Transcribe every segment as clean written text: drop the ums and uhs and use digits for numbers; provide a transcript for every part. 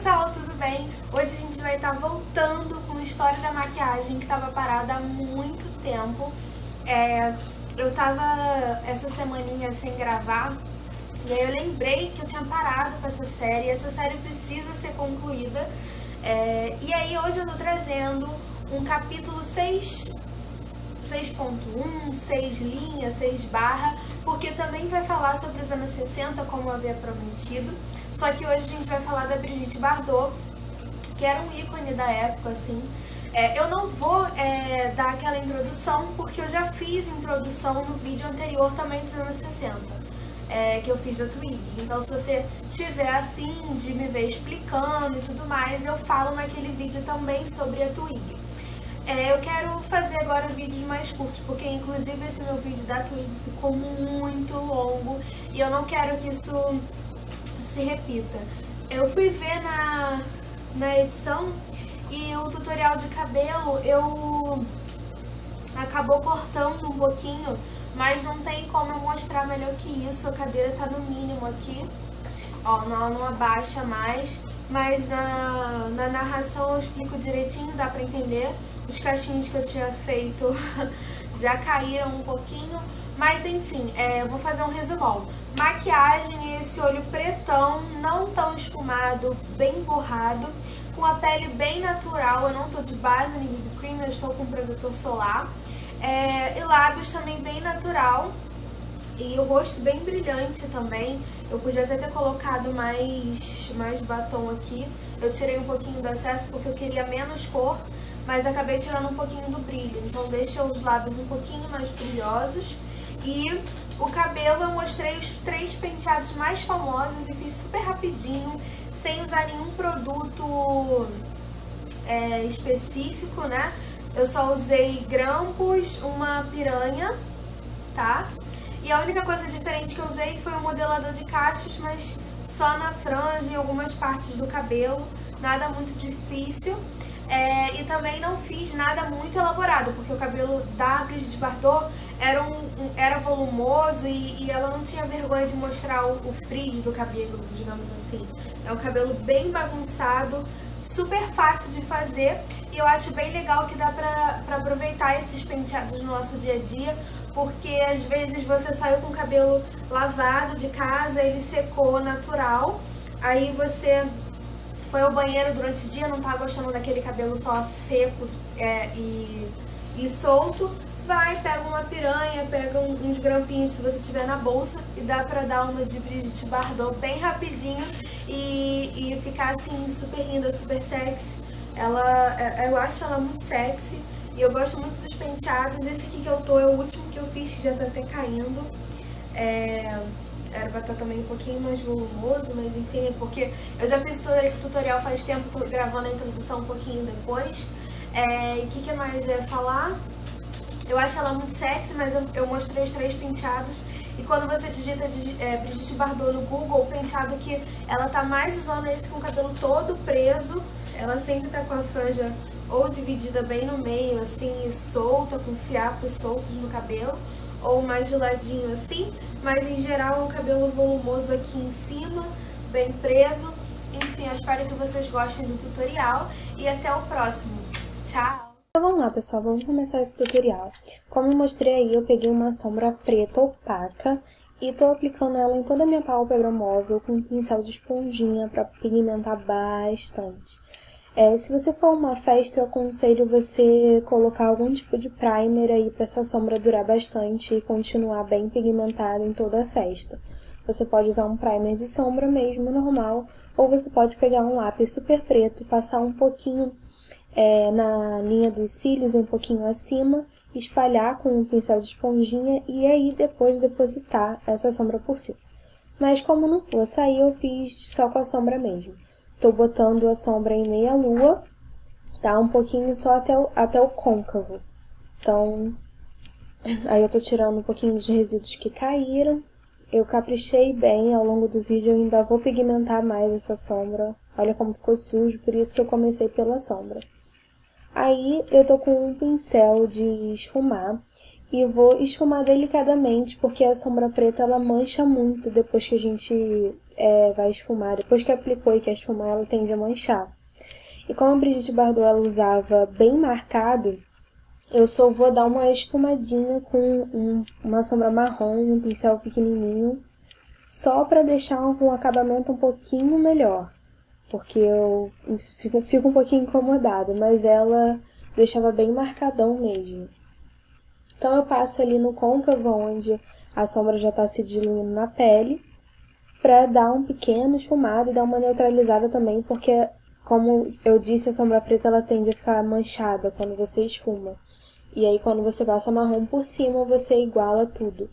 pessoal, tudo bem? Hoje a gente vai estar voltando com a história da maquiagem que estava parada há muito tempo. Eu tava essa semaninha sem gravar e aí eu lembrei que eu tinha parado com essa série e essa série precisa ser concluída. E aí hoje eu tô trazendo um capítulo 6.1, 6 linhas, 6 barra, porque também vai falar sobre os anos 60, como eu havia prometido. Só que hoje a gente vai falar da Brigitte Bardot, que era um ícone da época, assim. Eu não vou dar aquela introdução, porque eu já fiz introdução no vídeo anterior também dos anos 60, que eu fiz da Twig. Então, se você tiver afim de me ver explicando e tudo mais, eu falo naquele vídeo também sobre a Twig. Eu quero fazer agora vídeos mais curtos, porque inclusive esse meu vídeo da Twig ficou muito longo e eu não quero que isso se repita. Eu fui ver na edição e o tutorial de cabelo acabou cortando um pouquinho, mas não tem como eu mostrar melhor que isso. A cadeira tá no mínimo aqui, ó, ela não abaixa mais, mas na narração eu explico direitinho, dá pra entender. Os cachinhos que eu tinha feito já caíram um pouquinho, mas enfim, eu vou fazer um resumão. Maquiagem, esse olho pretão, não tão esfumado, bem borrado, com a pele bem natural. Eu não tô de base nem BB cream, eu estou com protetor solar. E lábios também bem natural. E o rosto bem brilhante também. Eu podia até ter colocado mais batom aqui. Eu tirei um pouquinho do excesso porque eu queria menos cor, mas acabei tirando um pouquinho do brilho. Então deixa os lábios um pouquinho mais brilhosos. E o cabelo eu mostrei os 3 penteados mais famosos e fiz super rapidinho, sem usar nenhum produto específico, né? Eu só usei grampos, uma piranha, tá? E a única coisa diferente que eu usei foi o modelador de cachos, mas só na franja, em algumas partes do cabelo, nada muito difícil. E também não fiz nada muito elaborado, porque o cabelo da Brigitte Bardot era volumoso e ela não tinha vergonha de mostrar o frizz do cabelo, digamos assim. É um cabelo bem bagunçado, super fácil de fazer, e eu acho bem legal que dá pra aproveitar esses penteados no nosso dia a dia, porque às vezes você saiu com o cabelo lavado de casa, ele secou natural, aí você foi ao banheiro durante o dia, não tá gostando daquele cabelo só seco e solto, vai, pega uma piranha, pega uns grampinhos se você tiver na bolsa e dá pra dar uma de Brigitte Bardot bem rapidinho e ficar assim super linda, super sexy. Eu acho ela muito sexy e eu gosto muito dos penteados. Esse aqui que eu tô é o último que eu fiz, que já tá até caindo. Era pra estar também um pouquinho mais volumoso, mas enfim, é porque eu já fiz tutorial faz tempo, tô gravando a introdução um pouquinho depois. O que mais eu ia falar? Eu acho ela muito sexy, mas eu mostrei os 3 penteados. E quando você digita Brigitte Bardot no Google, o penteado que ela tá mais usando é esse com o cabelo todo preso. Ela sempre tá com a franja ou dividida bem no meio, assim, e solta, com fiapos soltos no cabelo, ou mais de ladinho assim, mas em geral é um cabelo volumoso aqui em cima, bem preso. Enfim, eu espero que vocês gostem do tutorial e até o próximo. Tchau! Então vamos lá, pessoal, vamos começar esse tutorial. Como eu mostrei aí, eu peguei uma sombra preta opaca e tô aplicando ela em toda a minha pálpebra móvel com um pincel de esponjinha para pigmentar bastante. Se você for a uma festa, eu aconselho você colocar algum tipo de primer aí para essa sombra durar bastante e continuar bem pigmentada em toda a festa. Você pode usar um primer de sombra mesmo, normal, ou você pode pegar um lápis super preto, passar um pouquinho na linha dos cílios, um pouquinho acima, espalhar com um pincel de esponjinha e aí depois depositar essa sombra por cima. Mas como não for sair, eu fiz só com a sombra mesmo. Tô botando a sombra em meia lua, tá? Um pouquinho só até o côncavo. Então, aí eu tô tirando um pouquinho dos resíduos que caíram. Eu caprichei bem, ao longo do vídeo eu ainda vou pigmentar mais essa sombra. Olha como ficou sujo, por isso que eu comecei pela sombra. Aí eu tô com um pincel de esfumar e vou esfumar delicadamente, porque a sombra preta ela mancha muito depois que a gente vai esfumar. Depois que aplicou e quer esfumar, ela tende a manchar. E como a Brigitte Bardot ela usava bem marcado, eu só vou dar uma esfumadinha com uma sombra marrom, um pincel pequenininho, só para deixar um acabamento um pouquinho melhor. Porque eu fico um pouquinho incomodada, mas ela deixava bem marcadão mesmo. Então eu passo ali no côncavo, onde a sombra já está se diluindo na pele, para dar um pequeno esfumado e dar uma neutralizada também, porque, como eu disse, a sombra preta ela tende a ficar manchada quando você esfuma. E aí quando você passa marrom por cima, você iguala tudo.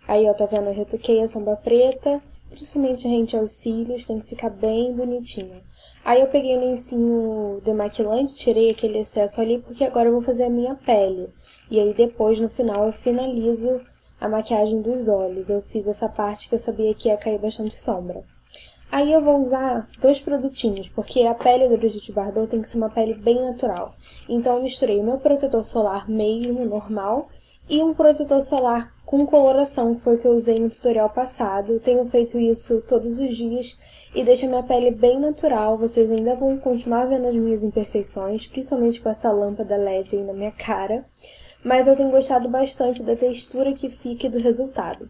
Aí, ó, tá vendo? Eu retoquei a sombra preta, principalmente rente aos cílios, tem que ficar bem bonitinho. Aí eu peguei o lencinho demaquilante, tirei aquele excesso ali, porque agora eu vou fazer a minha pele. E aí depois, no final, eu finalizo a maquiagem dos olhos. Eu fiz essa parte que eu sabia que ia cair bastante sombra. Aí eu vou usar 2 produtinhos, porque a pele da Brigitte Bardot tem que ser uma pele bem natural. Então eu misturei o meu protetor solar mesmo, normal, e um protetor solar com coloração, que foi o que eu usei no tutorial passado. Eu tenho feito isso todos os dias e deixa minha pele bem natural. Vocês ainda vão continuar vendo as minhas imperfeições, principalmente com essa lâmpada LED aí na minha cara. Mas eu tenho gostado bastante da textura que fica e do resultado.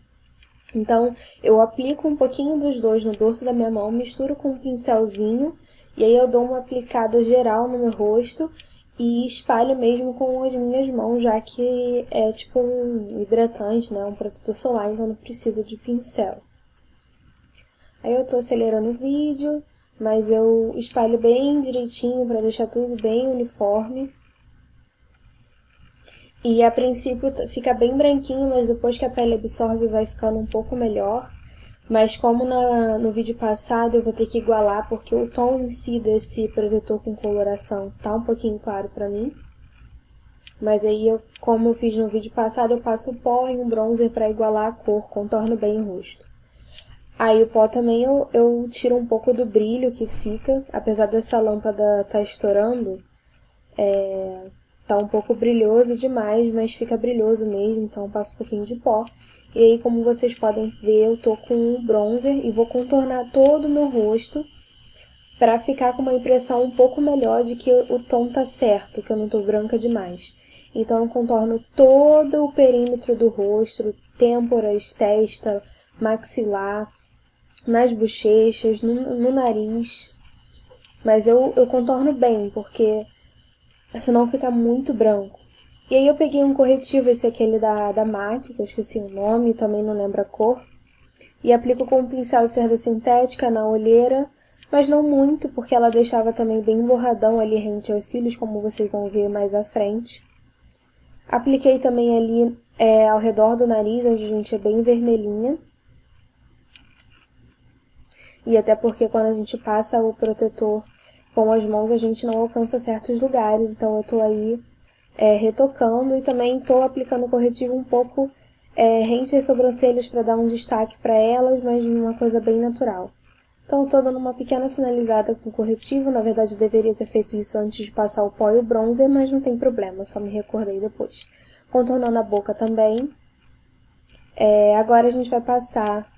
Então, eu aplico um pouquinho dos dois no dorso da minha mão, misturo com um pincelzinho, e aí eu dou uma aplicada geral no meu rosto e espalho mesmo com as minhas mãos, já que é tipo um hidratante, né? Um protetor solar, então não precisa de pincel. Aí eu tô acelerando o vídeo, mas eu espalho bem direitinho para deixar tudo bem uniforme. E a princípio fica bem branquinho, mas depois que a pele absorve vai ficando um pouco melhor. Mas como no vídeo passado eu vou ter que igualar, porque o tom em si desse protetor com coloração tá um pouquinho claro pra mim. Mas aí, como eu fiz no vídeo passado, eu passo o pó e um bronzer pra igualar a cor, contorno bem o rosto. Aí o pó também eu tiro um pouco do brilho que fica, apesar dessa lâmpada tá estourando, tá um pouco brilhoso demais, mas fica brilhoso mesmo, então eu passo um pouquinho de pó. E aí, como vocês podem ver, eu tô com um bronzer e vou contornar todo o meu rosto pra ficar com uma impressão um pouco melhor de que o tom tá certo, que eu não tô branca demais. Então eu contorno todo o perímetro do rosto, têmporas, testa, maxilar, nas bochechas, no nariz. Mas eu contorno bem, porque senão fica muito branco. E aí eu peguei um corretivo, esse aquele da MAC, que eu esqueci o nome, também não lembro a cor. E aplico com um pincel de cerda sintética na olheira, mas não muito, porque ela deixava também bem borradão ali rente aos cílios, como vocês vão ver mais à frente. Apliquei também ali ao redor do nariz, onde a gente é bem vermelhinha. E até porque quando a gente passa o protetor com as mãos, a gente não alcança certos lugares, então eu tô aí retocando e também tô aplicando o corretivo um pouco rente às sobrancelhas para dar um destaque para elas, mas de uma coisa bem natural. Então tô dando uma pequena finalizada com o corretivo, na verdade eu deveria ter feito isso antes de passar o pó e o bronzer, mas não tem problema, só me recordei depois. Contornando a boca também. Agora a gente vai passar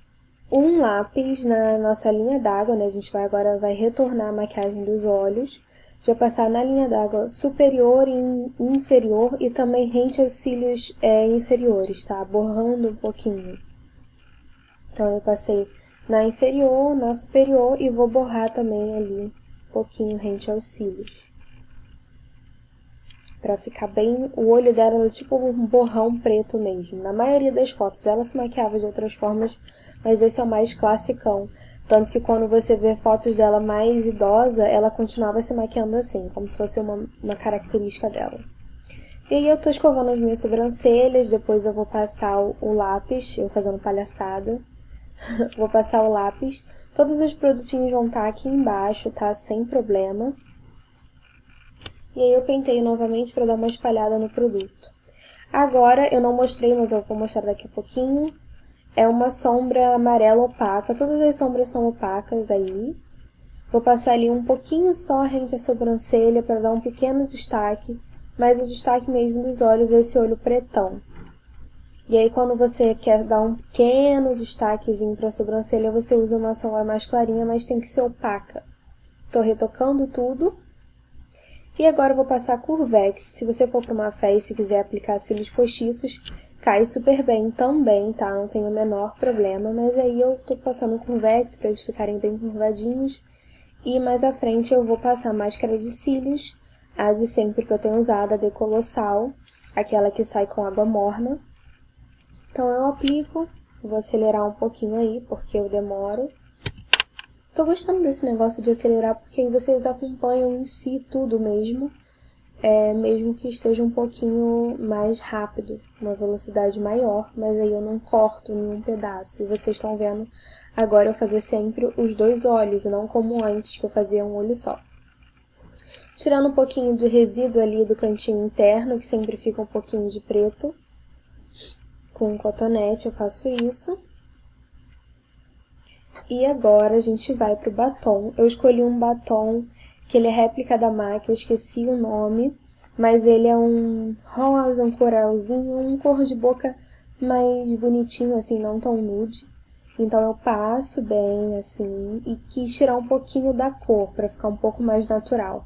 um lápis na nossa linha d'água, né? A gente agora vai retornar a maquiagem dos olhos. Vai passar na linha d'água superior e inferior e também rente aos cílios inferiores, tá? Borrando um pouquinho. Então eu passei na inferior, na superior e vou borrar também ali um pouquinho rente aos cílios. Pra ficar bem... O olho dela era tipo um borrão preto mesmo. Na maioria das fotos ela se maquiava de outras formas, mas esse é o mais classicão. Tanto que quando você vê fotos dela mais idosa, ela continuava se maquiando assim, como se fosse uma característica dela. E aí eu tô escovando as minhas sobrancelhas, depois eu vou passar o lápis, eu fazendo palhaçada. Vou passar o lápis. Todos os produtinhos vão estar aqui embaixo, tá? Sem problema. E aí eu penteio novamente para dar uma espalhada no produto. Agora, eu não mostrei, mas eu vou mostrar daqui a pouquinho. É uma sombra amarela opaca. Todas as sombras são opacas aí. Vou passar ali um pouquinho só rente à sobrancelha para dar um pequeno destaque. Mas o destaque mesmo dos olhos é esse olho pretão. E aí quando você quer dar um pequeno destaquezinho pra sobrancelha, você usa uma sombra mais clarinha, mas tem que ser opaca. Tô retocando tudo. E agora eu vou passar Curvex. Se você for para uma festa e quiser aplicar cílios postiços, cai super bem também, tá? Não tem o menor problema, mas aí eu tô passando Curvex para eles ficarem bem curvadinhos. E mais à frente eu vou passar máscara de cílios, a de sempre que eu tenho usado, a Decolossal, aquela que sai com água morna. Então eu aplico, vou acelerar um pouquinho aí, porque eu demoro. Tô gostando desse negócio de acelerar, porque aí vocês acompanham em si tudo mesmo, mesmo que esteja um pouquinho mais rápido, uma velocidade maior, mas aí eu não corto nenhum pedaço. E vocês estão vendo agora eu fazer sempre os 2 olhos, e não como antes, que eu fazia um olho só. Tirando um pouquinho do resíduo ali do cantinho interno, que sempre fica um pouquinho de preto, com um cotonete eu faço isso. E agora a gente vai pro batom. Eu escolhi um batom que ele é réplica da MAC, eu esqueci o nome, mas ele é um rosa, um coralzinho, um cor de boca mais bonitinho, assim, não tão nude. Então eu passo bem, assim, e quis tirar um pouquinho da cor, pra ficar um pouco mais natural.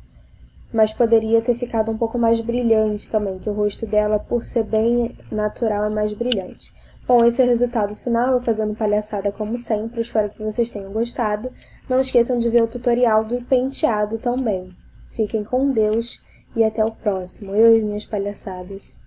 Mas poderia ter ficado um pouco mais brilhante também, que o rosto dela, por ser bem natural, é mais brilhante. Bom, esse é o resultado final, eu fazendo palhaçada como sempre, espero que vocês tenham gostado. Não esqueçam de ver o tutorial do penteado também. Fiquem com Deus e até o próximo, eu e minhas palhaçadas.